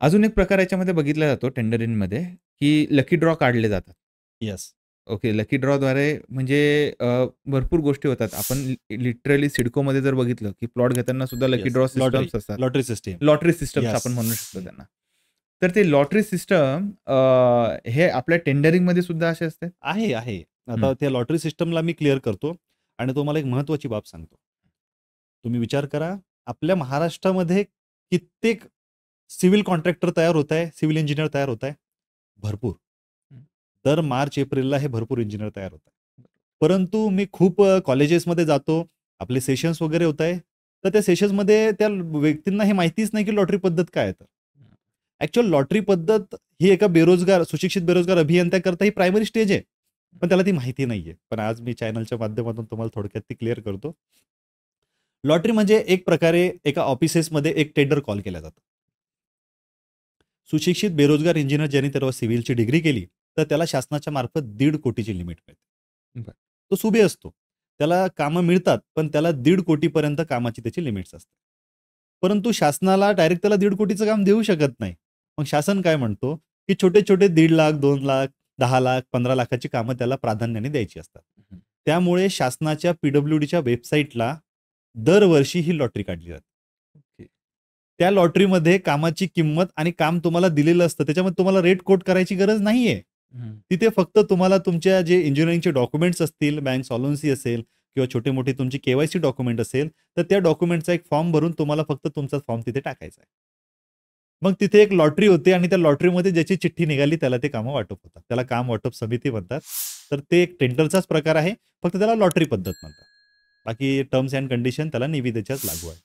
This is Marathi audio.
अजून एक प्रकार याच्यामध्ये बघितला जातो टेंडरिंगमध्ये, की लकी ड्रॉ काढले जातात. येस. ओके. लकी ड्रॉद्वारे म्हणजे भरपूर गोष्टी होतात. आपण लिटरली सिडकोमध्ये जर बघितलं, की प्लॉट घेताना सुद्धा lucky yes. Draw lottery. Systems असतात. Lottery system. Lottery systems yes. आपण म्हणू शकतो हं. त्यांना. तर ते लॉटरी सिस्टम हे आपल्या टेंडरिंगमध्ये सुद्धा असे असते? आहे. हं. आता त्या लॉटरी सिस्टमला मी क्लिअर करतो आणि तुम्हाला एक महत्त्वाची बाब सांगतो. तुम्ही विचार करा, आपल्या महाराष्ट्रामध्ये कित्येक सिव्हिल कॉन्ट्रॅक्टर तयार होत आहे, सिव्हिल इंजिनिअर तयार होत आहे. भरपूर. हं. दर मार्च, एप्रिलला हे भरपूर इंजिनिअर तयार होत आहे. परंतु मी खूप कॉलेजेसमध्ये जातो, आपले सेशन्स वगैरे होत आहे. तर त्या सेशन्समध्ये त्या व्यक्तींना हे माहितीच नाही, की लॉटरी पद्धत काय आहे तर. ॲक्चुअल लॉटरी पद्धत ही एका सुशिक्षित बेरोजगार अभियंत्याकरता ही प्रायमरी स्टेज आहे. पण त्याला ती माहिती नाहीये. पण आज मी चॅनलच्या माध्यमातून तुम्हाला थोडक्यात ती क्लिअर करतो. लॉटरी म्हणजे एक प्रकारे एका ऑफिसेसमध्ये एक टेंडर कॉल केला जातो. सुशिक्षित बेरोजगार इंजिनिअर ज्यांनी तेव्हा सिव्हिलची डिग्री केली, तर त्याला शासनाच्या मार्फत 1.5 कोटीची लिमिट मिळते. बरं. तो सुबे असतो. त्याला कामं मिळतात, पण त्याला 1.5 कोटीपर्यंत कामाची त्याची लिमिट्स असते. परंतु शासनाला डायरेक्ट त्याला 1.5 कोटीचं काम देऊ शकत नाही. मग शासन काय म्हणतो, की छोटे-छोटे 1.5 लाख, 2 लाख, 10 लाख, 15 लाखाची कामं त्याला प्राधान्याने द्यायची असतात. हं. त्यामुळे शासनाच्या पी-डब्ल्यू-डीच्या वेबसाईटला दरवर्षी ही लॉटरी काढली जाते. ओके. त्या लॉटरीमध्ये कामाची किंमत आणि काम तुम्हाला दिलेलं असतं. त्याच्यामध्ये तुम्हाला रेट कोट करायची गरज नाहीये. हं. तिथे फक्त तुम्हाला तुमच्या जे इंजिनिअरिंगचे डॉक्युमेंट्स असतील, बँक सॉल्व्हन्सी असेल किंवा छोटे-मोठे तुमची के-वाय-सी डॉक्युमेंट असेल, तर त्या डॉक्युमेंटचा एक फॉर्म भरून तुम्हाला फक्त तुमचा फॉर्म तिथे टाकायचा आहे. मग तिथे एक लॉटरी होते आणि त्या लॉटरीमध्ये ज्याची चिठ्ठी निघाली त्याला ते कामं वाटप होतात. त्याला काम वाटप समिती म्हणतात. तर ते एक टेंडरचाच प्रकार आहे. फक्त त्याला लॉटरी पद्धत म्हणतात. बाकी टर्म्स एंड कंडिशन त्याला निविदेच्याच लागू आहेत.